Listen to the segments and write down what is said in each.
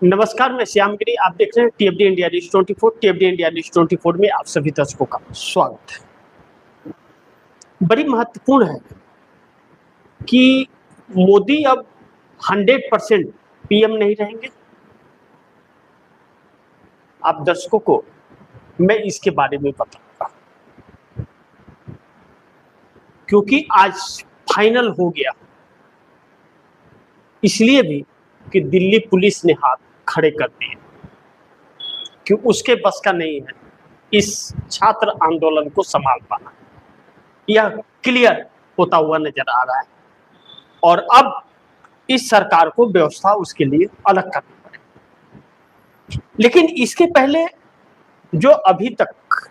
नमस्कार, मैं श्यामगिरी। आप देख रहे हैं टीएफडी इंडिया न्यूज 24। टीएफडी इंडिया न्यूज 24 में आप सभी दर्शकों का स्वागत है। बड़ी महत्वपूर्ण है कि मोदी अब 100% पीएम नहीं रहेंगे। आप दर्शकों को मैं इसके बारे में बताऊंगा, क्योंकि आज फाइनल हो गया। इसलिए भी कि दिल्ली पुलिस ने हाथ खड़े कर दिए कि उसके बस का नहीं है इस छात्र आंदोलन को संभाल पाना। यह क्लियर होता हुआ नजर आ रहा है और अब इस सरकार को व्यवस्था उसके लिए अलग करनी पड़ेगी। लेकिन इसके पहले जो अभी तक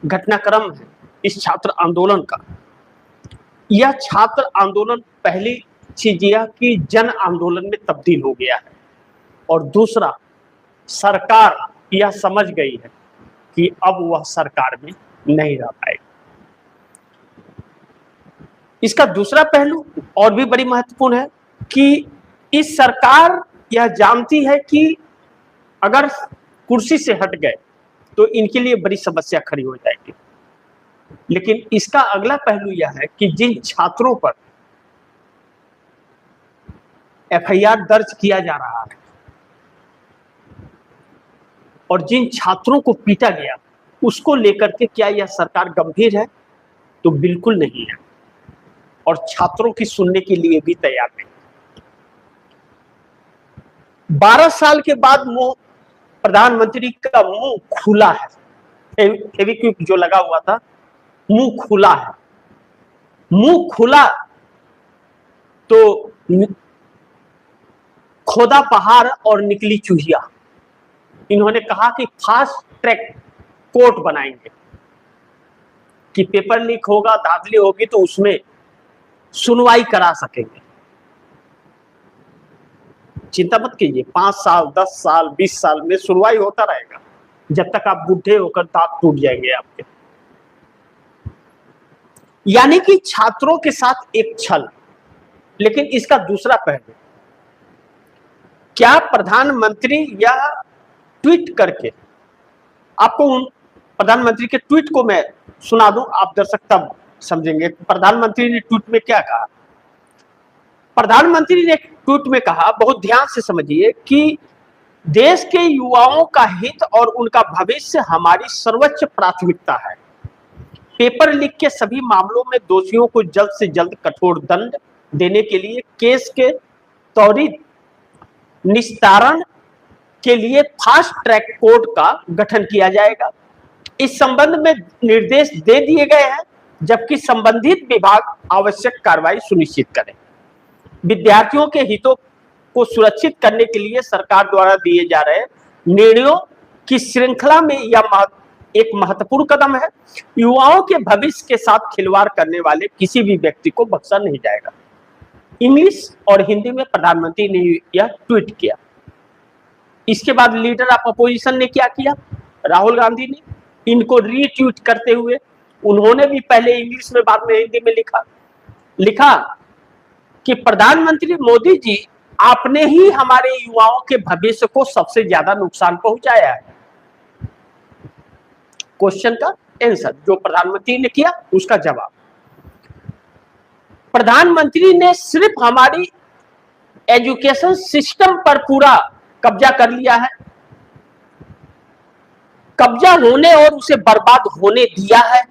घटनाक्रम है इस छात्र आंदोलन का, यह छात्र आंदोलन पहली चीज यह कि जन आंदोलन में तब्दील हो गया है और दूसरा, सरकार यह समझ गई है कि अब वह सरकार में नहीं रह पाएगी। इसका दूसरा पहलू और भी बड़ी महत्वपूर्ण है कि इस सरकार यह जानती है कि अगर कुर्सी से हट गए तो इनके लिए बड़ी समस्या खड़ी हो जाएगी। लेकिन इसका अगला पहलू यह है कि जिन छात्रों पर एफआईआर दर्ज किया जा रहा है और जिन छात्रों को पीटा गया, उसको लेकर के क्या यह सरकार गंभीर है? तो बिल्कुल नहीं है और छात्रों की सुनने के लिए भी तैयार नहीं। 12 साल के बाद प्रधानमंत्री का मुंह खुला है, फेविक्विक जो लगा हुआ था, मुंह खुला है। मुंह खुला तो खोदा पहाड़ और निकली चूहिया। इन्होंने कहा कि फास्ट ट्रैक कोर्ट बनाएंगे कि पेपर लीक होगा, धांधली होगी तो उसमें सुनवाई करा सकेंगे। चिंता मत कीजिए, 5 साल 10 साल 20 साल में सुनवाई होता रहेगा, जब तक आप बूढ़े होकर दांत टूट जाएंगे आपके। यानी कि छात्रों के साथ एक छल। लेकिन इसका दूसरा पहलू, क्या प्रधानमंत्री यह ट्वीट करके, आपको उन प्रधानमंत्री के ट्वीट को मैं सुना दूं, आप दर्शक तब समझेंगे प्रधानमंत्री ने ट्वीट में क्या कहा। प्रधानमंत्री ने ट्वीट में कहा, बहुत ध्यान से समझिए, कि देश के युवाओं का हित और उनका भविष्य हमारी सर्वोच्च प्राथमिकता है। पेपर लीक के सभी मामलों में दोषियों को जल्द से जल्द कठोर दंड देने के लिए केस के त्वरित निस्तारण के लिए फास्ट ट्रैक कोर्ट का गठन किया जाएगा। इस संबंध में निर्देश दे दिए गए हैं, जबकि संबंधित विभाग आवश्यक कार्रवाई सुनिश्चित करें। विद्यार्थियों के हितों को सुरक्षित करने के लिए सरकार द्वारा दिए जा रहे निर्णयों की श्रृंखला में यह एक महत्वपूर्ण कदम है। युवाओं के भविष्य के साथ खिलवाड़ करने वाले किसी भी व्यक्ति को बख्शा नहीं जाएगा। इंग्लिश और हिंदी में प्रधानमंत्री ने यह ट्वीट किया। इसके बाद लीडर ऑफ अपोजिशन ने क्या किया? राहुल गांधी ने इनको रीट्वीट करते हुए, उन्होंने भी पहले इंग्लिश में बाद में हिंदी में लिखा कि प्रधानमंत्री मोदी जी, आपने ही हमारे युवाओं के भविष्य को सबसे ज्यादा नुकसान पहुंचाया है। क्वेश्चन का आंसर जो प्रधानमंत्री ने किया, उसका जवाब। प्रधानमंत्री ने सिर्फ हमारी एजुकेशन सिस्टम पर पूरा कब्जा कर लिया है, कब्जा होने और उसे बर्बाद होने दिया है,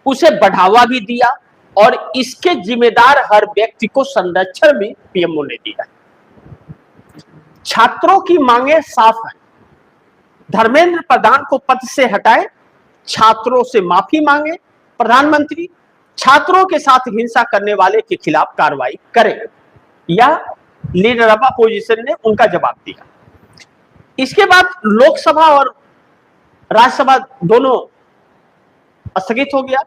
उसे बढ़ावा भी दिया और इसके जिम्मेदार हर व्यक्ति को संरक्षण भी पीएमओ ने दिया है। छात्रों की मांगे साफ है, धर्मेंद्र प्रधान को पद से हटाए, छात्रों से माफी मांगे प्रधानमंत्री, छात्रों के साथ हिंसा करने वाले के खिलाफ कार्रवाई करें, या लीडर ऑफ अपोजिशन ने उनका जवाब दिया। इसके बाद लोकसभा और राज्यसभा दोनों स्थगित हो गया।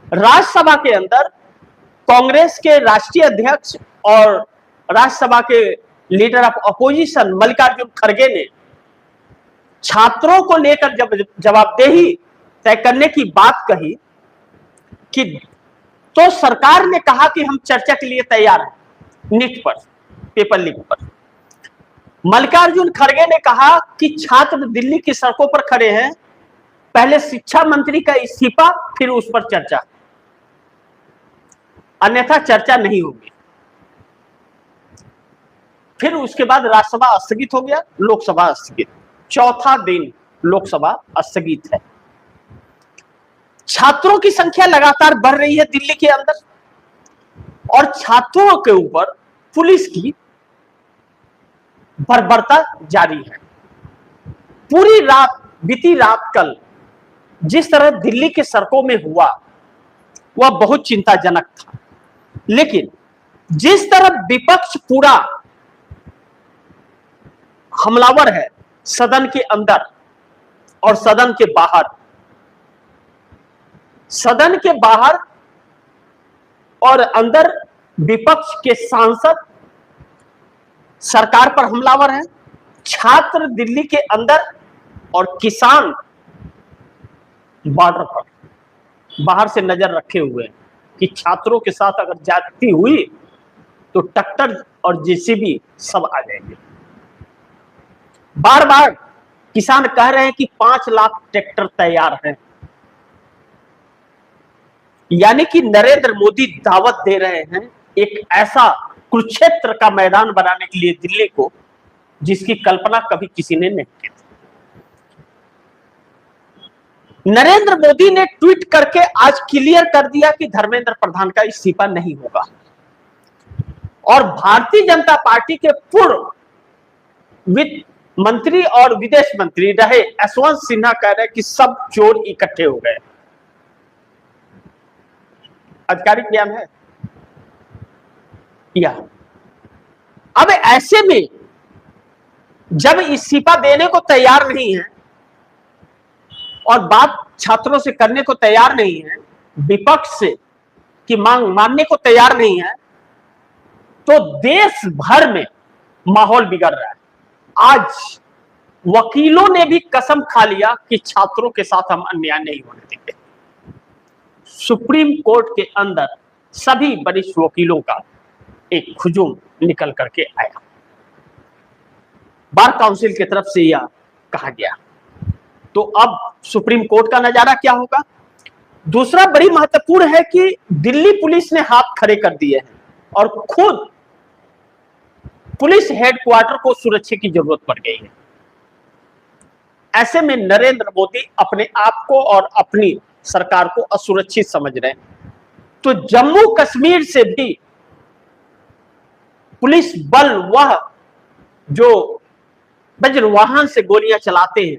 राज्यसभा के अंदर कांग्रेस के राष्ट्रीय अध्यक्ष और राज्यसभा के लीडर ऑफ अपोजिशन मल्लिकार्जुन खड़गे ने छात्रों को लेकर जब जवाबदेही तय करने की बात कही कि तो सरकार ने कहा कि हम चर्चा के लिए तैयार हैं नीट पर, पेपर लीक पर। मल्लिकार्जुन खड़गे ने कहा कि छात्र दिल्ली की सड़कों पर खड़े हैं, पहले शिक्षा मंत्री का इस्तीफा, फिर उस पर चर्चा, अन्यथा चर्चा नहीं होगी। फिर उसके बाद राज्यसभा स्थगित हो गया, लोकसभा स्थगित, चौथा दिन लोकसभा स्थगित है। छात्रों की संख्या लगातार बढ़ रही है दिल्ली के अंदर, और छात्रों के ऊपर पुलिस की बर्बरता जारी है। पूरी रात, बीती रात कल जिस तरह दिल्ली के सड़कों में हुआ वह बहुत चिंताजनक था, लेकिन जिस तरह विपक्ष पूरा हमलावर है सदन के अंदर और सदन के बाहर, सदन के बाहर और अंदर विपक्ष के सांसद सरकार पर हमलावर हैं, छात्र दिल्ली के अंदर और किसान बॉर्डर पर बाहर से नजर रखे हुए हैं कि छात्रों के साथ अगर ज्यादती हुई तो ट्रैक्टर और जेसीबी सब आ जाएंगे। बार बार किसान कह रहे हैं कि 5 लाख ट्रैक्टर तैयार हैं, यानी कि नरेंद्र मोदी दावत दे रहे हैं एक ऐसा कुरुक्षेत्र का मैदान बनाने के लिए दिल्ली को, जिसकी कल्पना कभी किसी ने नहीं की थी। नरेंद्र मोदी ने ट्वीट करके आज क्लियर कर दिया कि धर्मेंद्र प्रधान का इस्तीफा नहीं होगा, और भारतीय जनता पार्टी के पूर्व वित्त मंत्री और विदेश मंत्री रहे यशवंत सिन्हा कह रहे हैं कि सब चोर इकट्ठे हो गए। आधिकारिक बयान है या। अब ऐसे में जब इस्तीफा देने को तैयार नहीं है और बात छात्रों से करने को तैयार नहीं है, विपक्ष से की मांग मानने को तैयार नहीं है, तो देश भर में माहौल बिगड़ रहा है। आज वकीलों ने भी कसम खा लिया कि छात्रों के साथ हम अन्याय नहीं होने देंगे। सुप्रीम कोर्ट के अंदर सभी वरिष्ठ वकीलों का एक हुजूम निकल करके आया, बार काउंसिल की तरफ से यह कहा गया। तो अब सुप्रीम कोर्ट का नजारा क्या होगा? दूसरा बड़ी महत्वपूर्ण है कि दिल्ली पुलिस ने हाथ खड़े कर दिए हैं और खुद पुलिस हेडक्वार्टर को सुरक्षा की जरूरत पड़ गई है। ऐसे में नरेंद्र मोदी अपने आप को और अपनी सरकार को असुरक्षित समझ रहे हैं। तो जम्मू कश्मीर से भी पुलिस बल, वह जो वज्रवाहन से गोलियां चलाते हैं,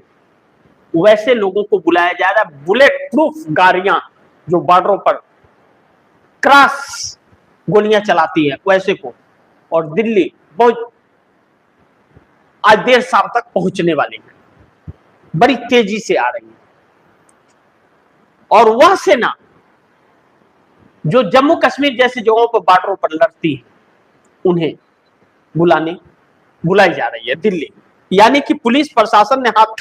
वैसे लोगों को बुलाया जा रहा है। बुलेट प्रूफ गाड़ियां जो बॉर्डरों पर क्रॉस गोलियां चलाती है वैसे को, और दिल्ली बहुत आज देर शाम तक पहुंचने वाली है, बड़ी तेजी से आ रही है। और वह सेना जो जम्मू कश्मीर जैसी जगहों पर बॉर्डरों पर लड़ती है, उन्हें बुलाई जा रही है दिल्ली। यानी कि पुलिस प्रशासन ने हाथ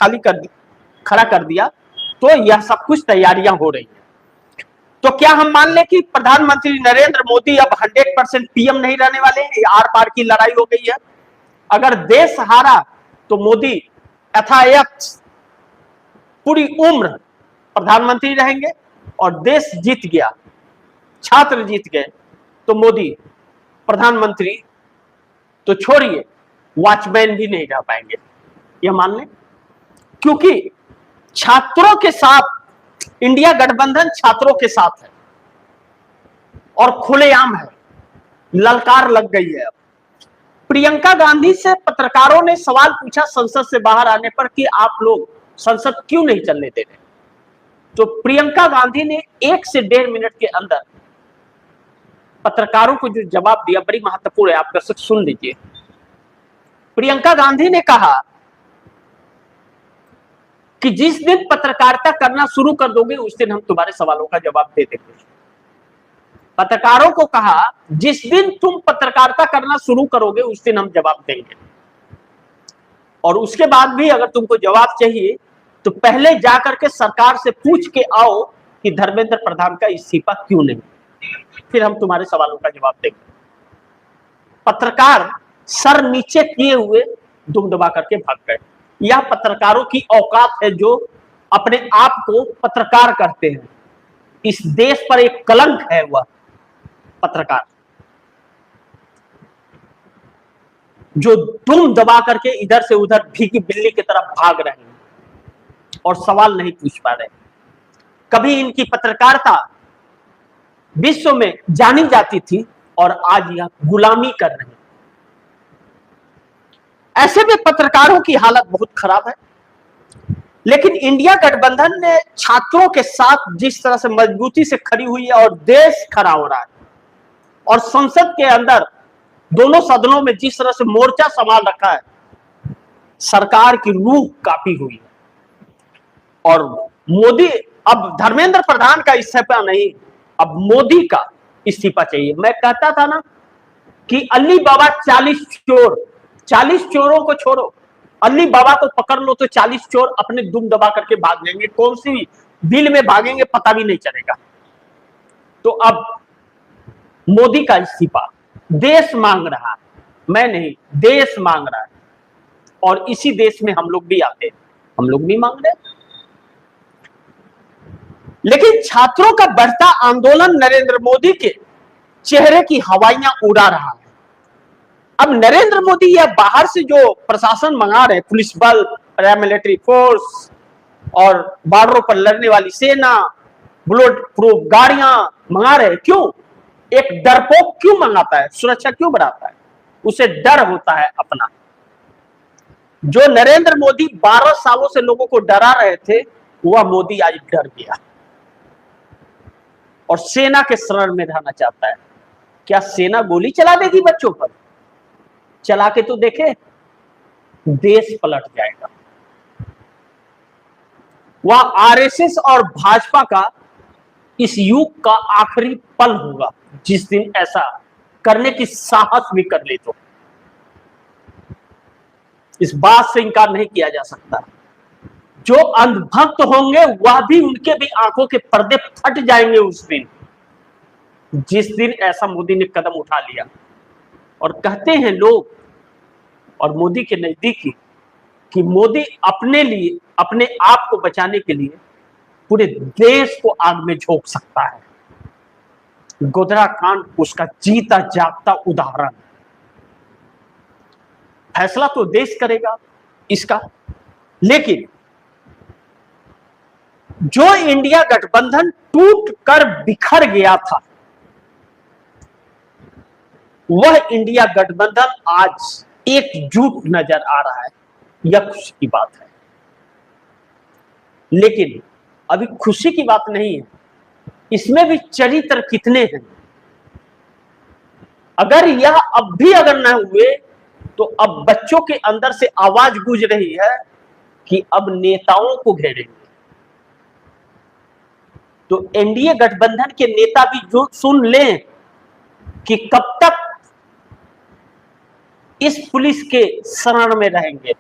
खड़ा कर दिया, तो यह सब कुछ तैयारियां हो रही हैं। तो क्या हम मान लें कि प्रधानमंत्री नरेंद्र मोदी अब 100% पीएम नहीं रहने वाले हैं? आर पार की लड़ाई हो गई है। अगर देश हारा तो मोदी यथायथ पूरी उम्र प्रधानमंत्री रहेंगे, और देश जीत गया, छात्र जीत गए, तो मोदी प्रधानमंत्री तो छोड़िए, वॉचमैन भी नहीं रह पाएंगे। यह मान लें, क्योंकि छात्रों के साथ इंडिया गठबंधन छात्रों के साथ है और खुलेआम है, ललकार लग गई है। प्रियंका गांधी से पत्रकारों ने सवाल पूछा संसद से बाहर आने पर कि आप लोग संसद क्यों नहीं चलने दे रहे, तो प्रियंका गांधी ने 1 से 1.5 मिनट के अंदर पत्रकारों को जो जवाब दिया, बड़ी महत्वपूर्ण है, आप दर्शक सुन लीजिए। प्रियंका गांधी ने कहा कि जिस दिन पत्रकारिता करना शुरू कर दोगे उस दिन हम तुम्हारे सवालों का जवाब दे देंगे। पत्रकारों को कहा जिस दिन तुम पत्रकारिता करना शुरू करोगे उस दिन हम जवाब देंगे, और उसके बाद भी अगर तुमको जवाब चाहिए तो पहले जाकर के सरकार से पूछ के आओ कि धर्मेंद्र प्रधान का इस्तीफा क्यों नहीं, फिर हम तुम्हारे सवालों का जवाब देंगे। पत्रकार सर नीचे किए हुए दुम दबा करके भाग गए। यह पत्रकारों की औकात है जो अपने आप को पत्रकार करते हैं। इस देश पर एक कलंक है वह पत्रकार जो दुम दबा करके इधर से उधर भीगी बिल्ली की तरफ भाग रहे हैं और सवाल नहीं पूछ पा रहे। कभी इनकी पत्रकारिता विश्व में जानी जाती थी और आज यह गुलामी कर रहे हैं। ऐसे में पत्रकारों की हालत बहुत खराब है। लेकिन इंडिया गठबंधन ने छात्रों के साथ जिस तरह से मजबूती से खड़ी हुई है और देश खड़ा हो रहा है और संसद के अंदर दोनों सदनों में जिस तरह से मोर्चा संभाल रखा है, सरकार की रूह काफी हुई है। और मोदी, अब धर्मेंद्र प्रधान का इस्तीफा नहीं, अब मोदी का इस्तीफा चाहिए। मैं कहता था ना कि अली बाबा 40 चोरों को छोड़ो, अली बाबा को पकड़ लो तो 40 चोर अपने दुम दबा करके भाग जाएंगे। कौन सी बिल में भागेंगे पता भी नहीं चलेगा। तो अब मोदी का इस्तीफा देश मांग रहा है, मैं नहीं, देश मांग रहा है। और इसी देश में हम लोग भी आते हैं, हम लोग भी मांग रहे हैं। लेकिन छात्रों का बढ़ता आंदोलन नरेंद्र मोदी के चेहरे की हवाइयां उड़ा रहा है। अब नरेंद्र मोदी या बाहर से जो प्रशासन मंगा रहे, पुलिस बल, पैरामिलिट्री फोर्स और बॉर्डरों पर लड़ने वाली सेना, बुलेट प्रूफ गाड़ियां मंगा रहे, क्यों? एक डरपोक क्यों मंगाता है? सुरक्षा क्यों बढ़ाता है? उसे डर होता है अपना। जो नरेंद्र मोदी 12 सालों से लोगों को डरा रहे थे, वह मोदी आज डर गया और सेना के शरण में रहना चाहता है। क्या सेना गोली चला देगी बच्चों पर? चला के तो देखे, देश पलट जाएगा। वह आरएसएस और भाजपा का इस युग का आखिरी पल होगा जिस दिन ऐसा करने की साहस भी कर ले तो। इस बात से इनकार नहीं किया जा सकता। जो अंधभक्त होंगे वह भी, उनके भी आंखों के पर्दे फट जाएंगे उस दिन, जिस दिन ऐसा मोदी ने कदम उठा लिया। और कहते हैं लोग और मोदी के नजदीकी कि मोदी अपने लिए, अपने आप को बचाने के लिए पूरे देश को आग में झोंक सकता है। गोधरा कांड उसका जीता जागता उदाहरण। फैसला तो देश करेगा इसका, लेकिन जो इंडिया गठबंधन टूट कर बिखर गया था, वह इंडिया गठबंधन आज एकजुट नजर आ रहा है। यह खुशी की बात है। लेकिन अभी खुशी की बात नहीं है, इसमें भी चरित्र कितने हैं। अगर यह अब भी अगर ना हुए तो अब बच्चों के अंदर से आवाज गूंज रही है कि अब नेताओं को घेरेंगे। तो एनडीए गठबंधन के नेता भी जो सुन लें कि कब तक इस पुलिस के शरण में रहेंगे,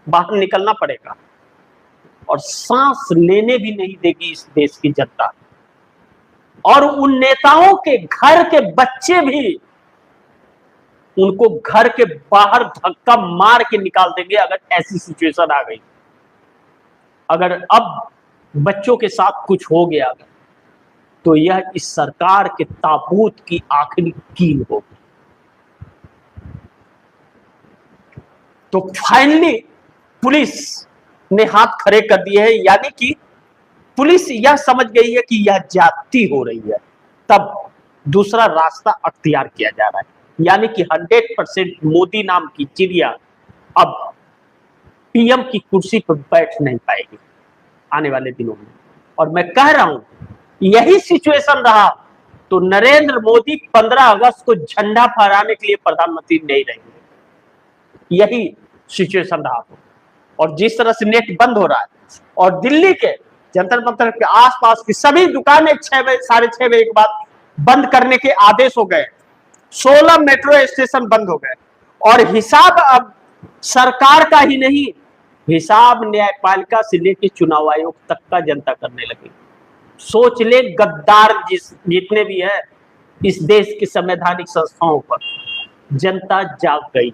बाहर निकलना पड़ेगा। और सांस लेने भी नहीं देगी इस देश की जनता। और उन नेताओं के घर के बच्चे भी उनको घर के बाहर धक्का मार के निकाल देंगे अगर ऐसी सिचुएशन आ गई। अगर अब बच्चों के साथ कुछ हो गया अगर, तो यह इस सरकार के ताबूत की आखिरी कील होगी। तो फाइनली पुलिस ने हाथ खड़े कर दिए हैं, यानी कि पुलिस यह समझ गई है कि यह ज्यादती हो रही है, तब दूसरा रास्ता अख्तियार किया जा रहा है। यानी कि 100% मोदी नाम की चिड़िया अब पीएम की कुर्सी पर बैठ नहीं पाएगी आने वाले दिनों में। और मैं कह रहा हूं, यही सिचुएशन रहा तो नरेंद्र मोदी 15 अगस्त को झंडा फहराने के लिए प्रधानमंत्री नहीं रहेंगे। यही सिचुएशन रहा तो। और जिस तरह से नेट बंद हो रहा है और दिल्ली के जंतर मंतर के आसपास की सभी दुकानें 6 बजे, 6:30 बजे के बाद बंद करने के आदेश हो गए, 16 मेट्रो स्टेशन बंद हो गए। और हिसाब अब सरकार का ही नहीं, हिसाब न्यायपालिका से लेकर चुनाव आयोग तक का जनता करने लगी। सोच ले गद्दार जितने भी है इस देश की संवैधानिक संस्थाओं पर, जनता जाग गई।